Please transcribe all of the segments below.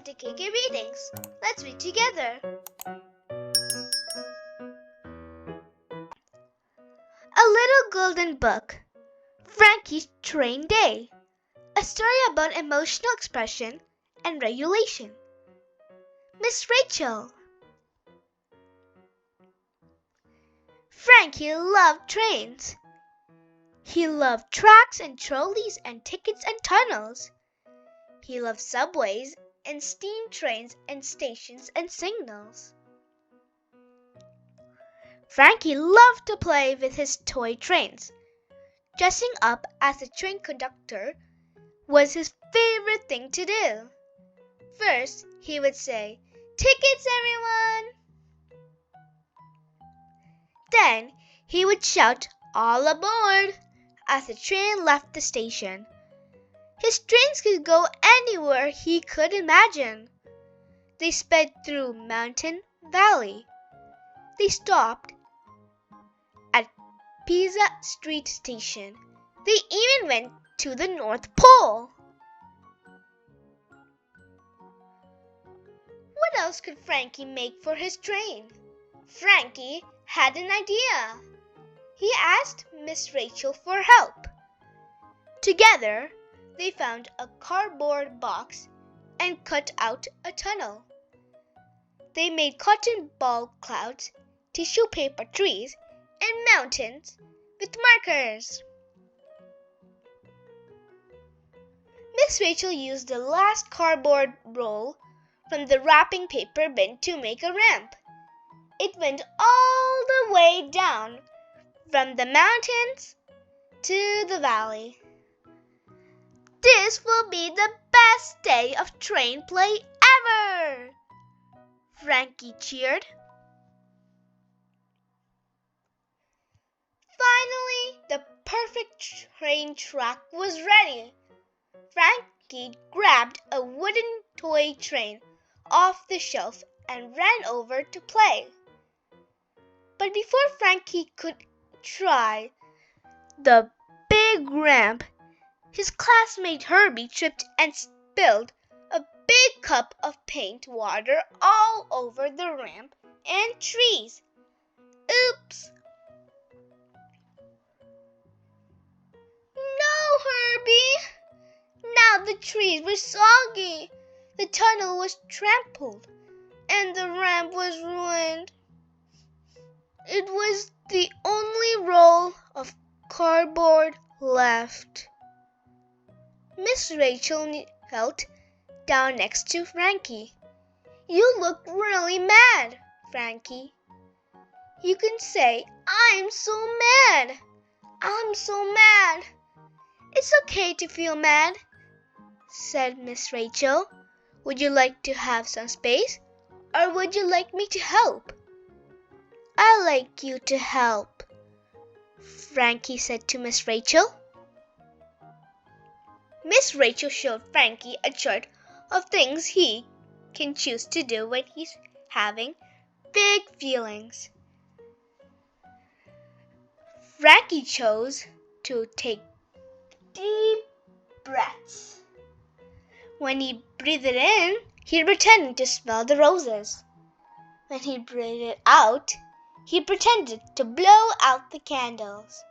Welcome to KK Readings. Let's read together. A Little Golden Book. Frankie's Train Day. A story about emotional expression and regulation. Miss Rachel. Frankie loved trains. He loved tracks and trolleys and tickets and tunnels. He loved subways and steam trains and stations and signals. Frankie loved to play with his toy trains. Dressing up as a train conductor was his favorite thing to do. First, he would say, "Tickets, everyone!" Then, he would shout, "All aboard!" as the train left the station. His trains could go anywhere he could imagine. They sped through mountain, valley. They stopped at Pisa Street Station. They even went to the North Pole. What else could Frankie make for his train? Frankie had an idea. He asked Miss Rachel for help. Together, they found a cardboard box and cut out a tunnel. They made cotton ball clouds, tissue paper trees, and mountains with markers. Miss Rachel used the last cardboard roll from the wrapping paper bin to make a ramp. It went all the way down from the mountains to the valley. "This will be the best day of train play ever!" Frankie cheered. Finally, the perfect train track was ready. Frankie grabbed a wooden toy train off the shelf and ran over to play. But before Frankie could try the big ramp, his classmate Herbie tripped and spilled a big cup of paint water all over the ramp and trees. Oops! No, Herbie! Now the trees were soggy, the tunnel was trampled, and the ramp was ruined. It was the only roll of cardboard left. Miss Rachel knelt down next to Frankie. "You look really mad, Frankie." "You can say, 'I'm so mad. I'm so mad.' It's okay to feel mad," said Miss Rachel. "Would you like to have some space, or would you like me to help?" "I'd like you to help," Frankie said to Miss Rachel. Miss Rachel showed Frankie a chart of things he can choose to do when he's having big feelings. Frankie chose to take deep breaths. When he breathed it in, he pretended to smell the roses. When he breathed it out, he pretended to blow out the candles.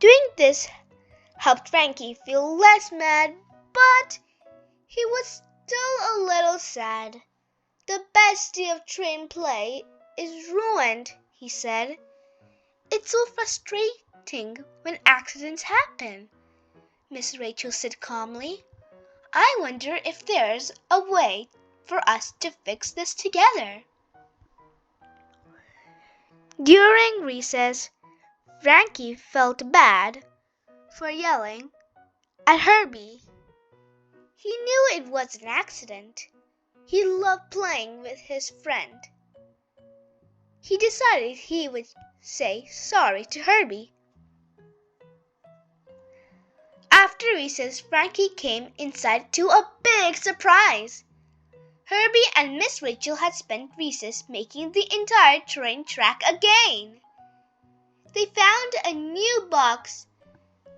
Doing this helped Frankie feel less mad, but he was still a little sad. "The best day of train play is ruined," he said. "It's so frustrating when accidents happen," Miss Rachel said calmly. "I wonder if there's a way for us to fix this together." During recess, Frankie felt bad for yelling at Herbie. He knew it was an accident. He loved playing with his friend. He decided he would say sorry to Herbie. After recess, Frankie came inside to a big surprise. Herbie and Miss Rachel had spent recess making the entire train track again. They found a new box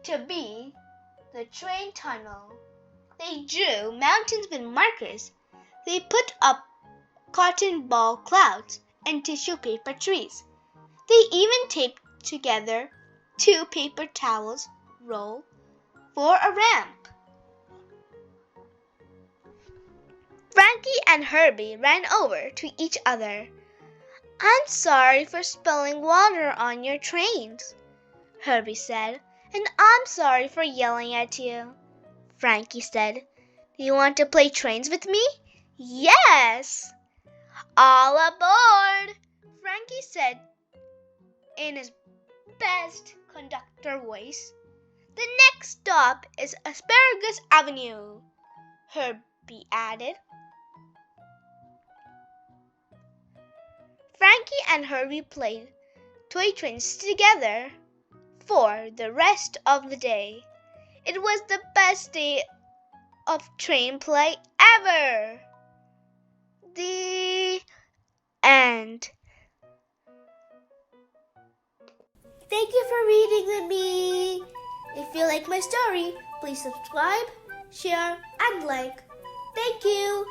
to be the train tunnel. They drew mountains with markers. They put up cotton ball clouds and tissue paper trees. They even taped together 2 paper towels roll for a ramp. Frankie and Herbie ran over to each other. "I'm sorry for spilling water on your trains," Herbie said, "and I'm sorry for yelling at you." Frankie said, "Do you want to play trains with me?" "Yes!" "All aboard!" Frankie said in his best conductor voice. "The next stop is Asparagus Avenue," Herbie added. Frankie and Herbie played toy trains together for the rest of the day. It was the best day of train play ever. The end. Thank you for reading with me. If you like my story, please subscribe, share, and like. Thank you.